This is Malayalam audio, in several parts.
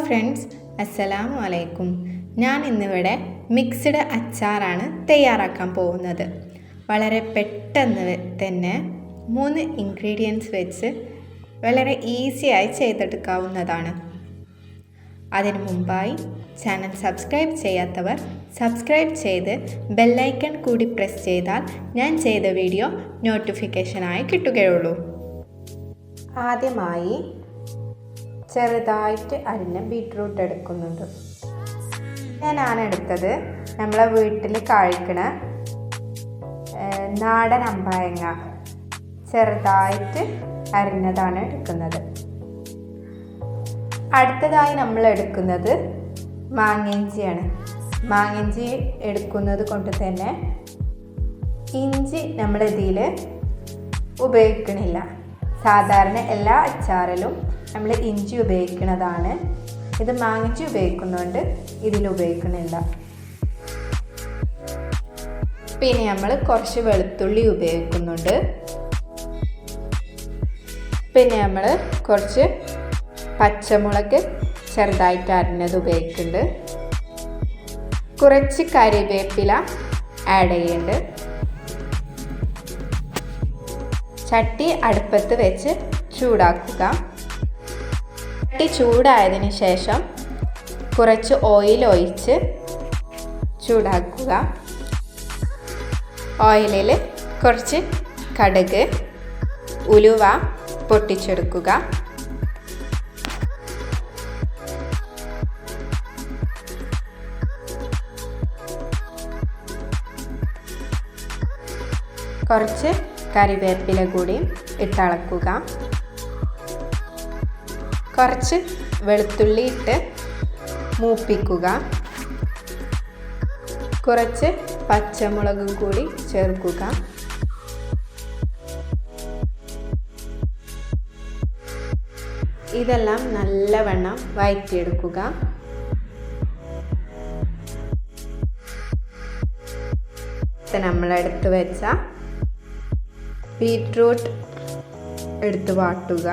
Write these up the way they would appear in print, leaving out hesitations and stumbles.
ഫ്രണ്ട്സ്, അസ്സലാമു അലൈക്കും. ഞാൻ ഇന്നിവിടെ മിക്സ്ഡ് അച്ചാറാണ് തയ്യാറാക്കാൻ പോകുന്നത്. വളരെ പെട്ടെന്ന് തന്നെ 3 ഇൻഗ്രീഡിയൻസ് വെച്ച് വളരെ ഈസിയായി ചെയ്തെടുക്കാവുന്നതാണ്. അതിനു മുമ്പായി ചാനൽ സബ്സ്ക്രൈബ് ചെയ്യാത്തവർ സബ്സ്ക്രൈബ് ചെയ്ത് ബെല്ലൈക്കൺ കൂടി പ്രസ് ചെയ്താൽ ഞാൻ ചെയ്ത വീഡിയോ നോട്ടിഫിക്കേഷനായി കിട്ടുകയുള്ളൂ. ആദ്യമായി ചെറുതായിട്ട് അരിഞ്ഞ ബീറ്റ്റൂട്ട് എടുക്കുന്നുണ്ട്. ഞാനാണ് എടുത്തത് നമ്മളെ വീട്ടിൽ കഴിക്കണ നാടൻ അമ്പായങ്ങ ചെറുതായിട്ട് അരിഞ്ഞതാണ് എടുക്കുന്നത്. അടുത്തതായി നമ്മൾ എടുക്കുന്നത് മാങ്ങയിഞ്ചിയാണ്. മാങ്ങയിഞ്ചി എടുക്കുന്നത് കൊണ്ട് തന്നെ ഇഞ്ചി നമ്മളിതിൽ ഉപയോഗിക്കണില്ല. സാധാരണ എല്ലാ അച്ചാറിലും നമ്മൾ ഇഞ്ചി ഉപയോഗിക്കുന്നതാണ്. ഇത് മാങ്ങയിഞ്ചി ഉപയോഗിക്കുന്നതുകൊണ്ട് ഇതിൽ ഉപയോഗിക്കണില്ല. പിന്നെ നമ്മൾ കുറച്ച് വെളുത്തുള്ളി ഉപയോഗിക്കുന്നുണ്ട്. പിന്നെ നമ്മൾ കുറച്ച് പച്ചമുളക് ചെറുതായിട്ട് അരിഞ്ഞത് ഉപയോഗിക്കുന്നുണ്ട്. കുറച്ച് കറിവേപ്പില ആഡ് ചെയ്യുന്നുണ്ട്. ചട്ടി അടുപ്പത്ത് വെച്ച് ചൂടാക്കുക. ചട്ടി ചൂടായതിന് ശേഷം കുറച്ച് ഓയിൽ ഒഴിച്ച് ചൂടാക്കുക. ഓയിലിൽ കുറച്ച് കടുക്, ഉലുവ പൊട്ടിച്ചെടുക്കുക. കുറച്ച് കറിവേപ്പില കൂടി ഇട്ടളക്കുക. കുറച്ച് വെളുത്തുള്ളി ഇട്ട് മൂപ്പിക്കുക. കുറച്ച് പച്ചമുളകും കൂടി ചേർക്കുക. ഇതെല്ലാം നല്ലവണ്ണം വഴറ്റിയെടുക്കുക. നമ്മളെടുത്ത് വെച്ച ബീറ്റ്റൂട്ട് എടുത്ത് വാട്ടുക.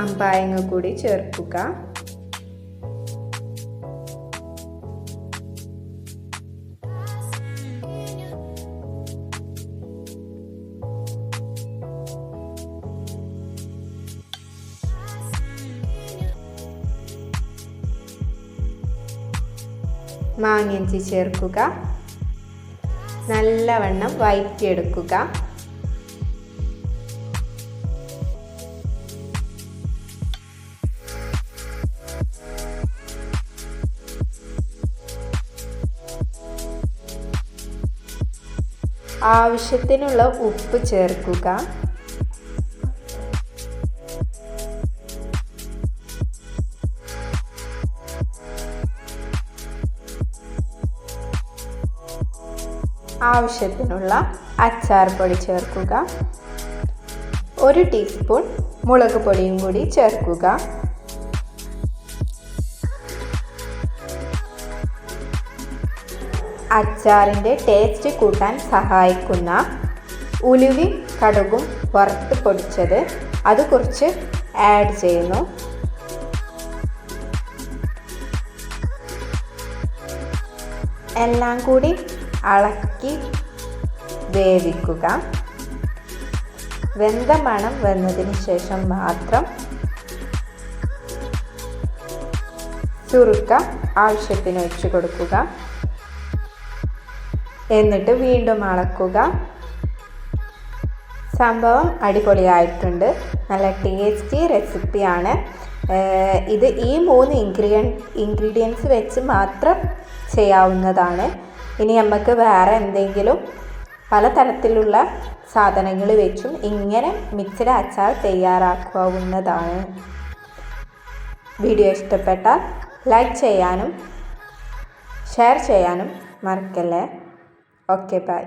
അമ്പായങ്ങ കൂടി ചേർക്കുക. മാങ്ങയിഞ്ചി ചേർക്കുക. നല്ലവണ്ണം വഴറ്റിയെടുക്കുക. ആവശ്യത്തിനുള്ള ഉപ്പ് ചേർക്കുക. ആവശ്യത്തിനുള്ള അച്ചാർ പൊടി ചേർക്കുക. 1 ടീസ്പൂൺ മുളക് പൊടിയും കൂടി ചേർക്കുക. അച്ചാറിൻ്റെ ടേസ്റ്റ് കൂട്ടാൻ സഹായിക്കുന്ന ഉലുവയും കടുകും വറുത്ത് പൊടിച്ചത് അത് കുറച്ച് ആഡ് ചെയ്യുന്നു. എല്ലാം കൂടി ഇളക്കി വേവിക്കുക. വെന്ത മണം വന്നതിന് ശേഷം മാത്രം സുറുക്ക ആവശ്യത്തിന് ഒഴിച്ചു കൊടുക്കുക. എന്നിട്ട് വീണ്ടും ഇളക്കുക. സംഭവം അടിപൊളിയായിട്ടുണ്ട്. നല്ല ടേസ്റ്റി റെസിപ്പിയാണ് ഇത്. ഈ 3 ഇൻഗ്രീഡിയൻസ് വെച്ച് മാത്രം ചെയ്യാവുന്നതാണ്. ഇനി നമുക്ക് വേറെ എന്തെങ്കിലും പലതരത്തിലുള്ള സാധനങ്ങൾ വെച്ചും ഇങ്ങനെ മിക്സ്ഡ് അച്ചാർ തയ്യാറാക്കാവുന്നതാണ്. വീഡിയോ ഇഷ്ടപ്പെട്ടാൽ ലൈക്ക് ചെയ്യാനും ഷെയർ ചെയ്യാനും മറക്കല്ലേ. Okay, by.